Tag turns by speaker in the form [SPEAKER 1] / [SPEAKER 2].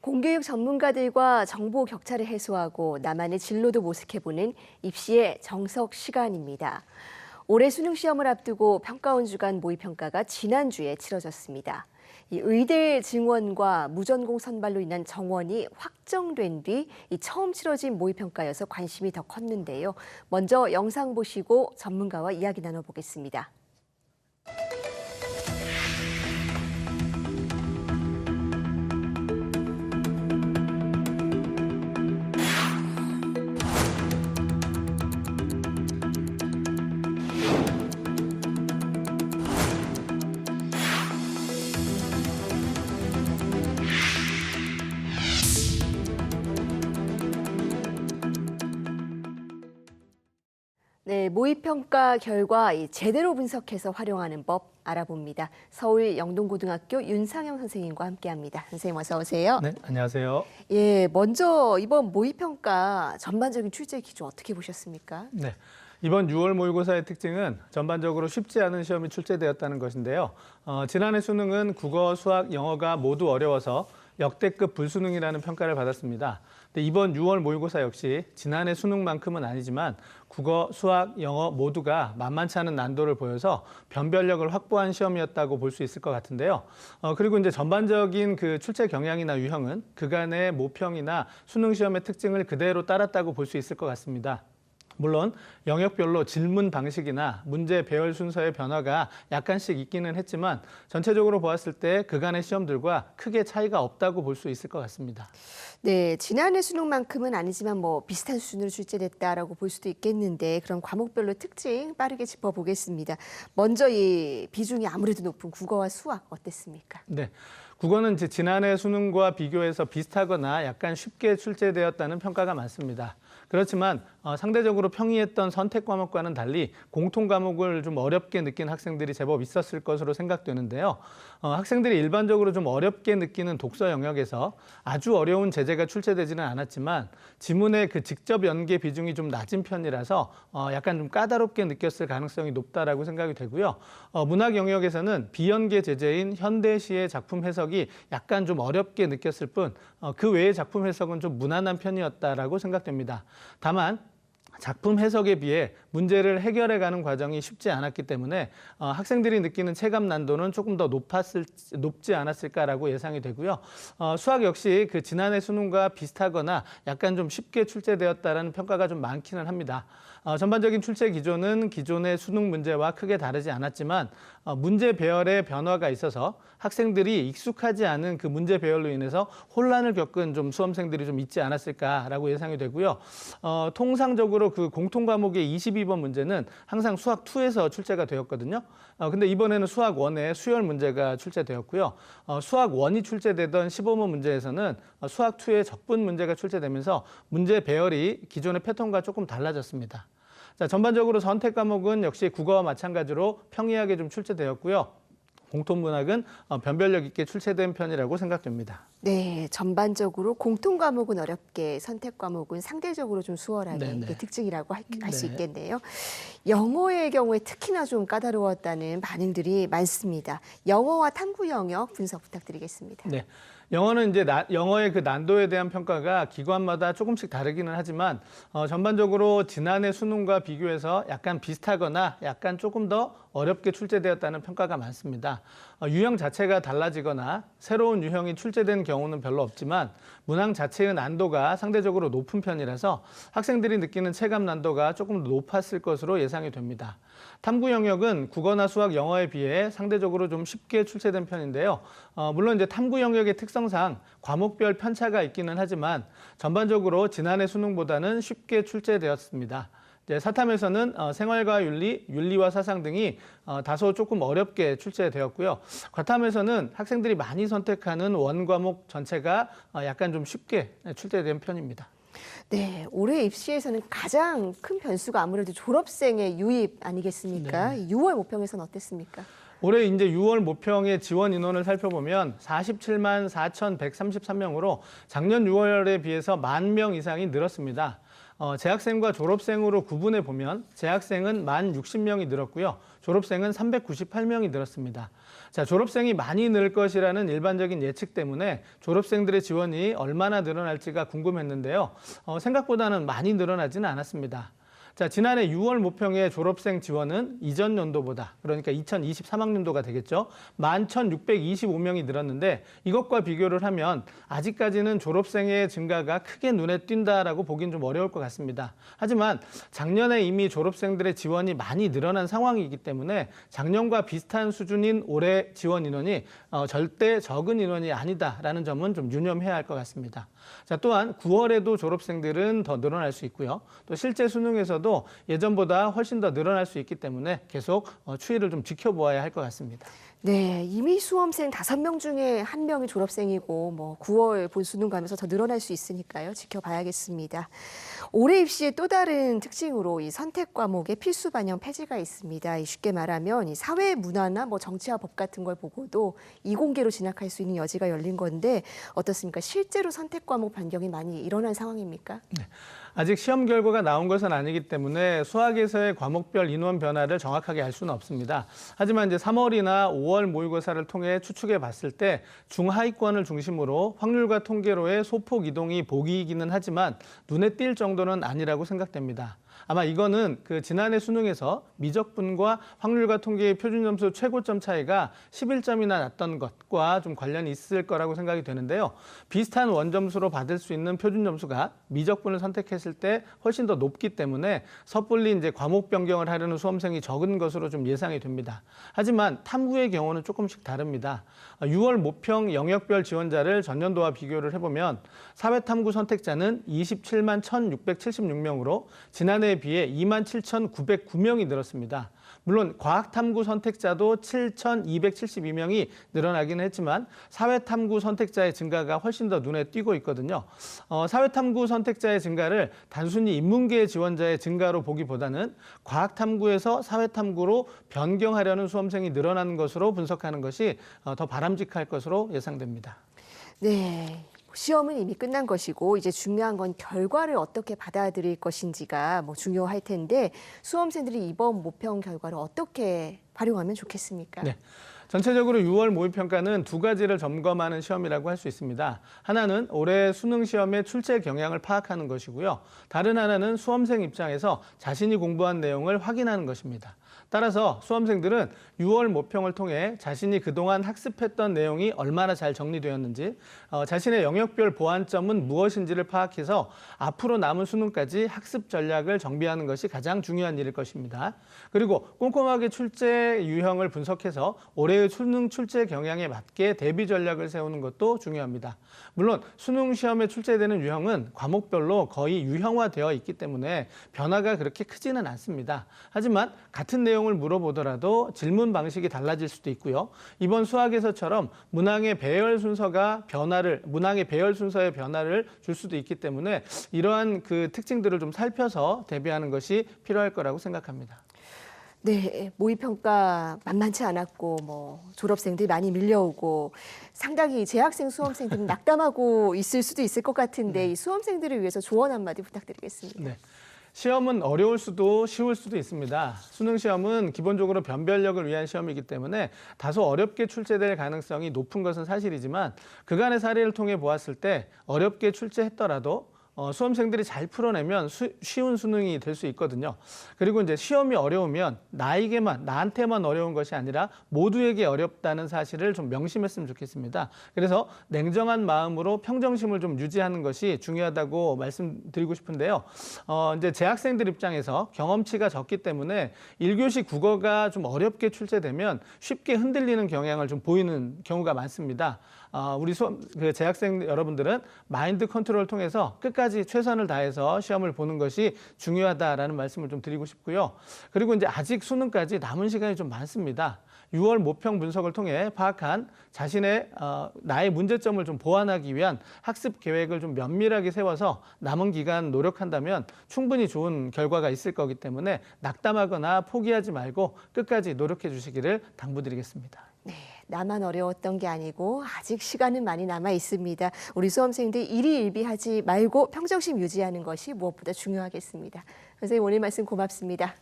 [SPEAKER 1] 공교육 전문가들과 정보 격차를 해소하고 나만의 진로도 모색해보는 입시의 정석 시간입니다. 올해 수능 시험을 앞두고 평가원 주간 모의평가가 지난주에 치러졌습니다. 이 의대 증원과 무전공 선발로 인한 정원이 확정된 뒤 처음 치러진 모의평가여서 관심이 더 컸는데요. 먼저 영상 보시고 전문가와 이야기 나눠보겠습니다. 네, 모의평가 결과 제대로 분석해서 활용하는 법 알아봅니다. 서울 영동고등학교 윤상영 선생님과 함께합니다. 선생님 어서 오세요.
[SPEAKER 2] 네, 안녕하세요.
[SPEAKER 1] 예, 먼저 이번 모의평가 전반적인 출제 기조 어떻게 보셨습니까?
[SPEAKER 2] 네, 이번 6월 모의고사의 특징은 전반적으로 쉽지 않은 시험이 출제되었다는 것인데요. 지난해 수능은 국어, 수학, 영어가 모두 어려워서 역대급 불수능이라는 평가를 받았습니다. 근데 이번 6월 모의고사 역시 지난해 수능만큼은 아니지만 국어, 수학, 영어 모두가 만만치 않은 난도를 보여서 변별력을 확보한 시험이었다고 볼 수 있을 것 같은데요. 그리고 이제 전반적인 그 출제 경향이나 유형은 그간의 모평이나 수능 시험의 특징을 그대로 따랐다고 볼 수 있을 것 같습니다. 물론 영역별로 질문 방식이나 문제 배열 순서의 변화가 약간씩 있기는 했지만 전체적으로 보았을 때 그간의 시험들과 크게 차이가 없다고 볼 수 있을 것 같습니다.
[SPEAKER 1] 네, 지난해 수능만큼은 아니지만 비슷한 수준으로 출제됐다라고 볼 수도 있겠는데 그럼 과목별로 특징 빠르게 짚어보겠습니다. 먼저 이 비중이 아무래도 높은 국어와 수학 어땠습니까?
[SPEAKER 2] 네. 국어는 지난해 수능과 비교해서 비슷하거나 약간 쉽게 출제되었다는 평가가 많습니다. 그렇지만 상대적으로 평이했던 선택 과목과는 달리 공통 과목을 좀 어렵게 느낀 학생들이 제법 있었을 것으로 생각되는데요. 학생들이 일반적으로 좀 어렵게 느끼는 독서 영역에서 아주 어려운 제재가 출제되지는 않았지만 지문의 그 직접 연계 비중이 좀 낮은 편이라서 약간 좀 까다롭게 느꼈을 가능성이 높다라고 생각이 되고요. 문학 영역에서는 비연계 제재인 현대시의 작품 해석이 약간 좀 어렵게 느꼈을 뿐 그 외의 작품 해석은 좀 무난한 편이었다라고 생각됩니다. 다만 작품 해석에 비해 문제를 해결해가는 과정이 쉽지 않았기 때문에 학생들이 느끼는 체감 난도는 조금 더 높지 않았을까라고 예상이 되고요. 수학 역시 그 지난해 수능과 비슷하거나 약간 좀 쉽게 출제되었다라는 평가가 좀 많기는 합니다. 전반적인 출제 기조는 기존의 수능 문제와 크게 다르지 않았지만 문제 배열의 변화가 있어서 학생들이 익숙하지 않은 그 문제 배열로 인해서 혼란을 겪은 좀 수험생들이 좀 있지 않았을까라고 예상이 되고요. 통상적으로 그 공통 과목의 22번 문제는 항상 수학 2에서 출제가 되었거든요. 근데 이번에는 수학 1에 수열 문제가 출제되었고요. 수학 1이 출제되던 15번 문제에서는 수학 2의 적분 문제가 출제되면서 문제 배열이 기존의 패턴과 조금 달라졌습니다. 자, 전반적으로 선택 과목은 역시 국어와 마찬가지로 평이하게 좀 출제되었고요. 공통문학은 변별력 있게 출제된 편이라고 생각됩니다.
[SPEAKER 1] 네, 전반적으로 공통 과목은 어렵게, 선택 과목은 상대적으로 좀 수월하게 이게 특징이라고 할 수 있겠네요. 영어의 경우에 특히나 좀 까다로웠다는 반응들이 많습니다. 영어와 탐구 영역 분석 부탁드리겠습니다.
[SPEAKER 2] 네. 영어는 이제 영어의 그 난도에 대한 평가가 기관마다 조금씩 다르기는 하지만 전반적으로 지난해 수능과 비교해서 약간 비슷하거나 약간 조금 더 어렵게 출제되었다는 평가가 많습니다. 유형 자체가 달라지거나 새로운 유형이 출제된 경우는 별로 없지만 문항 자체의 난도가 상대적으로 높은 편이라서 학생들이 느끼는 체감 난도가 조금 더 높았을 것으로 예상이 됩니다. 탐구 영역은 국어나 수학, 영어에 비해 상대적으로 좀 쉽게 출제된 편인데요. 물론 이제 탐구 영역의 특성상 과목별 편차가 있기는 하지만 전반적으로 지난해 수능보다는 쉽게 출제되었습니다. 이제 사탐에서는 생활과 윤리, 윤리와 사상 등이 다소 조금 어렵게 출제되었고요. 과탐에서는 학생들이 많이 선택하는 원 과목 전체가 약간 좀 쉽게 출제된 편입니다.
[SPEAKER 1] 네, 올해 입시에서는 가장 큰 변수가 아무래도 졸업생의 유입 아니겠습니까?
[SPEAKER 2] 네.
[SPEAKER 1] 6월 모평에서는 어땠습니까?
[SPEAKER 2] 올해 이제 6월 모평의 지원 인원을 살펴보면 47만 4,133명으로 작년 6월에 비해서 10,000명 이상이 늘었습니다. 재학생과 졸업생으로 구분해 보면 재학생은 1060명이 늘었고요. 졸업생은 398명이 늘었습니다. 자, 졸업생이 많이 늘 것이라는 일반적인 예측 때문에 졸업생들의 지원이 얼마나 늘어날지가 궁금했는데요. 생각보다는 많이 늘어나지는 않았습니다. 자, 지난해 6월 모평의 졸업생 지원은 이전 연도보다, 그러니까 2023학년도가 되겠죠. 11,625명이 늘었는데 이것과 비교를 하면 아직까지는 졸업생의 증가가 크게 눈에 띈다라고 보긴 좀 어려울 것 같습니다. 하지만 작년에 이미 졸업생들의 지원이 많이 늘어난 상황이기 때문에 작년과 비슷한 수준인 올해 지원 인원이 절대 적은 인원이 아니다라는 점은 좀 유념해야 할 것 같습니다. 자, 또한 9월에도 졸업생들은 더 늘어날 수 있고요. 또 실제 수능에서도 예전보다 훨씬 더 늘어날 수 있기 때문에 계속 추이를 좀 지켜보아야 할 것 같습니다.
[SPEAKER 1] 네, 이미 수험생 5명 중에 1명이 졸업생이고 9월 본 수능 가면서 더 늘어날 수 있으니까요. 지켜봐야겠습니다. 올해 입시의 또 다른 특징으로 이 선택 과목의 필수 반영 폐지가 있습니다. 쉽게 말하면 이 사회 문화나 정치와 법 같은 걸 보고도 이공계로 진학할 수 있는 여지가 열린 건데 어떻습니까? 실제로 선택 과목 변경이 많이 일어난 상황입니까?
[SPEAKER 2] 네. 아직 시험 결과가 나온 것은 아니기 때문에 수학에서의 과목별 인원 변화를 정확하게 알 수는 없습니다. 하지만 이제 3월이나 5월 모의고사를 통해 추측해 봤을 때 중하위권을 중심으로 확률과 통계로의 소폭 이동이 보이기는 하지만 눈에 띌 정도는 아니라고 생각됩니다. 아마 이거는 지난해 수능에서 미적분과 확률과 통계의 표준점수 최고점 차이가 11점이나 났던 것과 좀 관련이 있을 거라고 생각이 되는데요. 비슷한 원점수로 받을 수 있는 표준점수가 미적분을 선택했을 때 훨씬 더 높기 때문에 섣불리 이제 과목 변경을 하려는 수험생이 적은 것으로 좀 예상이 됩니다. 하지만 탐구의 경우는 조금씩 다릅니다. 6월 모평 영역별 지원자를 전년도와 비교를 해보면 사회탐구 선택자는 27만 1,676명으로 지난해에 비해 27,909명이 늘었습니다. 물론 과학탐구 선택자도 7,272명이 늘어나긴 했지만 사회탐구 선택자의 증가가 훨씬 더 눈에 띄고 있거든요. 사회탐구 선택자의 증가를 단순히 인문계 지원자의 증가로 보기보다는 과학탐구에서 사회탐구로 변경하려는 수험생이 늘어나는 것으로 분석하는 것이 더 바람직할 것으로 예상됩니다.
[SPEAKER 1] 네. 시험은 이미 끝난 것이고 이제 중요한 건 결과를 어떻게 받아들일 것인지가 중요할 텐데 수험생들이 이번 모평 결과를 어떻게 활용하면 좋겠습니까?
[SPEAKER 2] 네. 전체적으로 6월 모의평가는 두 가지를 점검하는 시험이라고 할 수 있습니다. 하나는 올해 수능 시험의 출제 경향을 파악하는 것이고요. 다른 하나는 수험생 입장에서 자신이 공부한 내용을 확인하는 것입니다. 따라서 수험생들은 6월 모평을 통해 자신이 그동안 학습했던 내용이 얼마나 잘 정리되었는지, 자신의 영역별 보완점은 무엇인지를 파악해서 앞으로 남은 수능까지 학습 전략을 정비하는 것이 가장 중요한 일일 것입니다. 그리고 꼼꼼하게 출제 유형을 분석해서 올해의 수능 출제 경향에 맞게 대비 전략을 세우는 것도 중요합니다. 물론 수능 시험에 출제되는 유형은 과목별로 거의 유형화되어 있기 때문에 변화가 그렇게 크지는 않습니다. 하지만 같은 내용을 물어보더라도 질문 방식이 달라질 수도 있고요. 이번 수학에서처럼 문항의 배열 순서의 변화를 줄 수도 있기 때문에 이러한 특징들을 좀 살펴서 대비하는 것이 필요할 거라고 생각합니다.
[SPEAKER 1] 네, 모의평가 만만치 않았고 졸업생들이 많이 밀려오고 상당히 재학생 수험생들은 낙담하고 있을 수도 있을 것 같은데 이 수험생들을 위해서 조언 한마디 부탁드리겠습니다.
[SPEAKER 2] 네. 시험은 어려울 수도 쉬울 수도 있습니다. 수능 시험은 기본적으로 변별력을 위한 시험이기 때문에 다소 어렵게 출제될 가능성이 높은 것은 사실이지만 그간의 사례를 통해 보았을 때 어렵게 출제했더라도 수험생들이 잘 풀어내면 쉬운 수능이 될 수 있거든요. 그리고 이제 시험이 어려우면 나한테만 어려운 것이 아니라 모두에게 어렵다는 사실을 좀 명심했으면 좋겠습니다. 그래서 냉정한 마음으로 평정심을 좀 유지하는 것이 중요하다고 말씀드리고 싶은데요. 이제 재학생들 입장에서 경험치가 적기 때문에 1교시 국어가 좀 어렵게 출제되면 쉽게 흔들리는 경향을 좀 보이는 경우가 많습니다. 우리 재학생 여러분들은 마인드 컨트롤을 통해서 끝까지 최선을 다해서 시험을 보는 것이 중요하다라는 말씀을 좀 드리고 싶고요. 그리고 이제 아직 수능까지 남은 시간이 좀 많습니다. 6월 모평 분석을 통해 파악한 자신의 나의 문제점을 좀 보완하기 위한 학습 계획을 좀 면밀하게 세워서 남은 기간 노력한다면 충분히 좋은 결과가 있을 거기 때문에 낙담하거나 포기하지 말고 끝까지 노력해 주시기를 당부드리겠습니다.
[SPEAKER 1] 네, 나만 어려웠던 게 아니고 아직 시간은 많이 남아 있습니다. 우리 수험생들 일희일비하지 말고 평정심 유지하는 것이 무엇보다 중요하겠습니다. 선생님 오늘 말씀 고맙습니다.